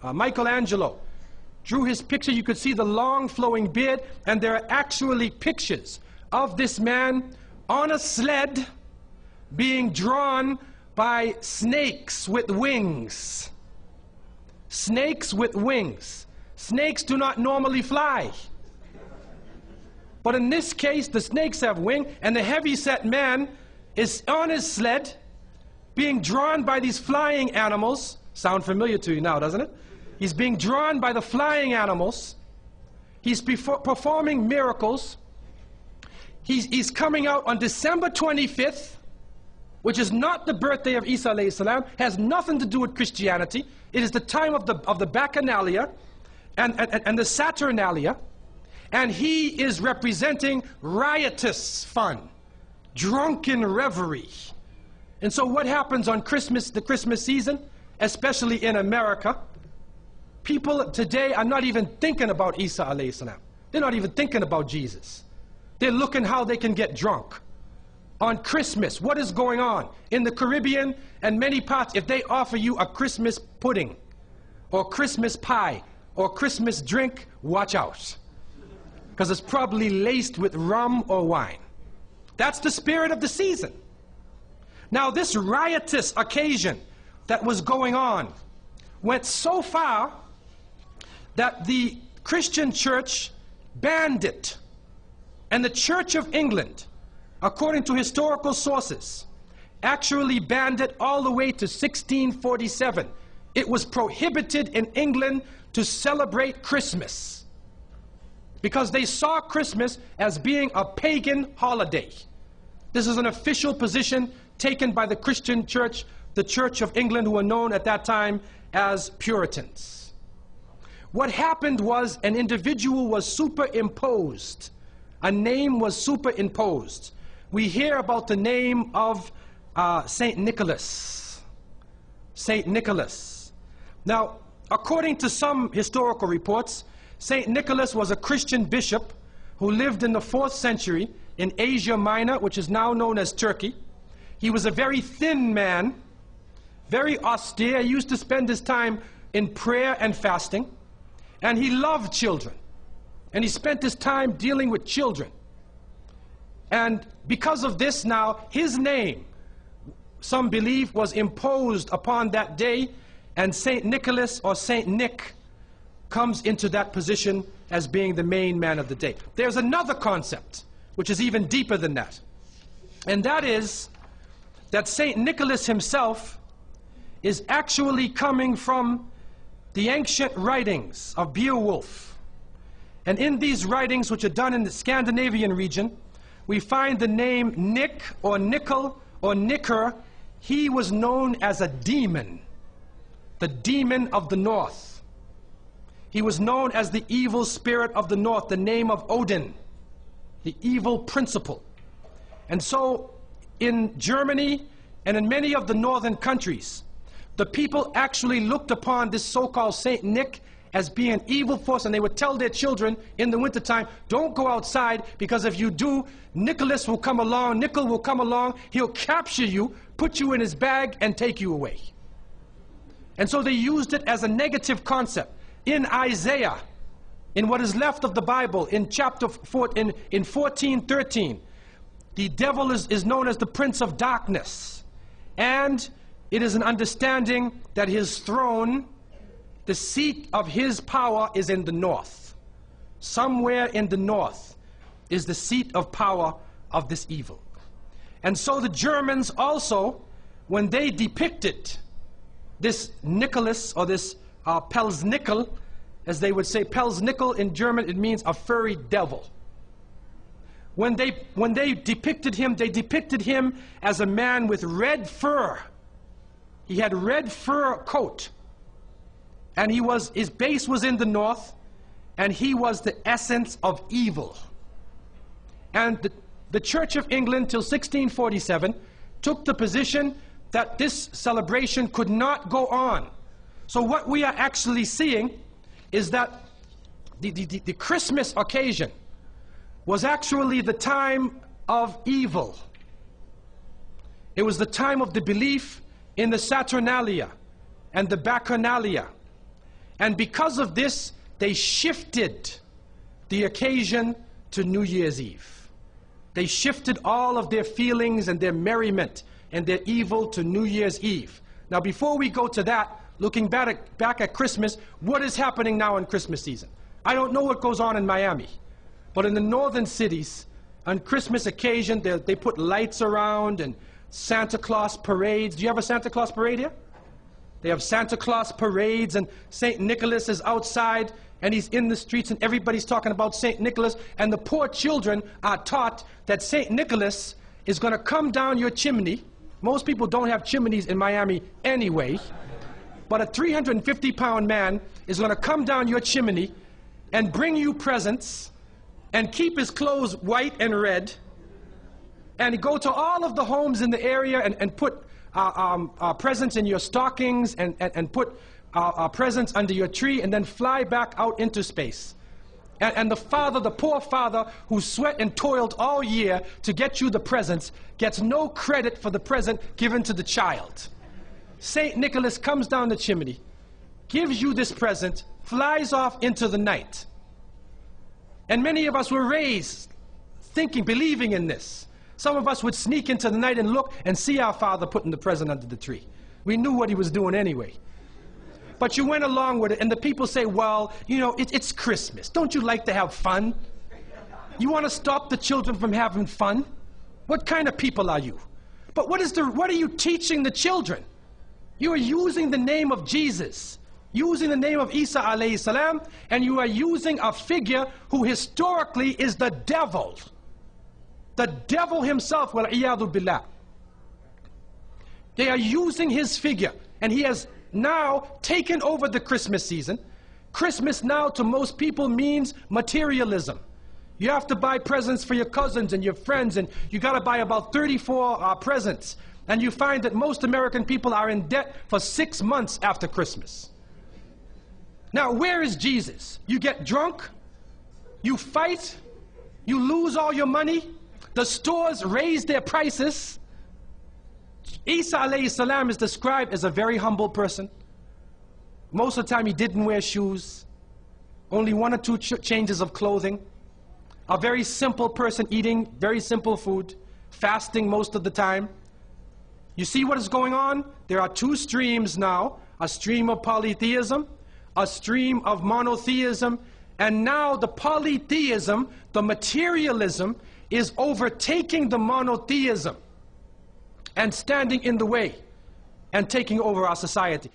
Michelangelo drew his picture. You could see the long flowing beard, and there are actually pictures of this man on a sled being drawn by snakes with wings. Snakes with wings. Snakes do not normally fly. But in this case, the snakes have wings, and the heavy-set man is on his sled being drawn by these flying animals. Sound familiar to you now, doesn't it? He's being drawn by the flying animals. He's performing miracles. He's coming out on December 25th, which is not the birthday of Isa alayhi salam, has nothing to do with Christianity. It is the time of the Bacchanalia and the Saturnalia, and he is representing riotous fun, drunken revelry. And so what happens on Christmas, the Christmas season, especially in America? People today are not even thinking about Isa alayhi salam. They're not even thinking about Jesus. They're looking how they can get drunk. On Christmas, what is going on? In the Caribbean and many parts, if they offer you a Christmas pudding, or Christmas pie, or Christmas drink, watch out. Because it's probably laced with rum or wine. That's the spirit of the season. Now this riotous occasion that was going on went so far that the Christian church banned it. And the Church of England, according to historical sources, actually banned it all the way to 1647. It was prohibited in England to celebrate Christmas because they saw Christmas as being a pagan holiday. This is an official position taken by the Christian church, the Church of England, who were known at that time as Puritans. What happened was an individual was superimposed. A name was superimposed. We hear about the name of Saint Nicholas. Saint Nicholas. Now, according to some historical reports, Saint Nicholas was a Christian bishop who lived in the 4th century in Asia Minor, which is now known as Turkey. He was a very thin man, very austere. He used to spend his time in prayer and fasting, and he loved children. And he spent his time dealing with children. And because of this now, his name, some believe, was imposed upon that day, and Saint Nicholas or Saint Nick comes into that position as being the main man of the day. There's another concept, which is even deeper than that. And that is that Saint Nicholas himself is actually coming from the ancient writings of Beowulf. And in these writings, which are done in the Scandinavian region, we find the name Nick or Nickel or Nicker. He was known as a demon, the demon of the north. He was known as the evil spirit of the north, the name of Odin, the evil principle. And so in Germany and in many of the northern countries, the people actually looked upon this so-called Saint Nick as being an evil force, and they would tell their children in the wintertime, don't go outside, because if you do, Nicholas will come along, Nickel will come along, he'll capture you, put you in his bag, and take you away. And so they used it as a negative concept. In Isaiah, in what is left of the Bible, in chapter 4, in 14:13, the devil is known as the prince of darkness. And it is an understanding that his throne, the seat of his power, is in the north. Somewhere in the north is the seat of power of this evil. And so the Germans also, when they depicted this Nicholas, or this Pelsnickel, as they would say, Pelsnickel in German, it means a furry devil. When they depicted him, they depicted him as a man with red fur. He had red fur coat. And his base was in the north, and he was the essence of evil. And the Church of England till 1647 took the position that this celebration could not go on. So what we are actually seeing is that the Christmas occasion was actually the time of evil. It was the time of the belief in the Saturnalia and the Bacchanalia. And because of this, they shifted the occasion to New Year's Eve. They shifted all of their feelings and their merriment and their evil to New Year's Eve. Now, before we go to that, looking back at Christmas, what is happening now in Christmas season? I don't know what goes on in Miami, but in the northern cities, on Christmas occasion, they put lights around and Santa Claus parades. Do you have a Santa Claus parade here? They have Santa Claus parades, and St. Nicholas is outside, and he's in the streets, and everybody's talking about St. Nicholas, and the poor children are taught that St. Nicholas is going to come down your chimney. Most people don't have chimneys in Miami anyway, but a 350-pound man is going to come down your chimney and bring you presents and keep his clothes white and red and go to all of the homes in the area and put presents in your stockings and put presents under your tree and then fly back out into space. And the father, the poor father who sweat and toiled all year to get you the presents, gets no credit for the present given to the child. St. Nicholas comes down the chimney, gives you this present, flies off into the night. And many of us were raised thinking, believing in this. Some of us would sneak into the night and look and see our father putting the present under the tree. We knew what he was doing anyway. But you went along with it, and the people say, well, you know, it's Christmas. Don't you like to have fun? You want to stop the children from having fun? What kind of people are you? But what are you teaching the children? You are using the name of Jesus, using the name of Isa alayhi salam, and you are using a figure who historically is the devil. The devil himself, wal-iyadu billah. They are using his figure, and he has now taken over the Christmas season. Christmas now to most people means materialism. You have to buy presents for your cousins and your friends, and you got to buy about 34 presents. And you find that most American people are in debt for 6 months after Christmas. Now, where is Jesus? You get drunk, you fight, you lose all your money, the stores raise their prices. Isa alayhi salam is described as a very humble person. Most of the time he didn't wear shoes, only 1 or 2 changes of clothing. A very simple person, eating very simple food, fasting most of the time. You see what is going on? There are 2 streams now, a stream of polytheism, a stream of monotheism, and now the polytheism, the materialism, is overtaking the monotheism and standing in the way and taking over our society.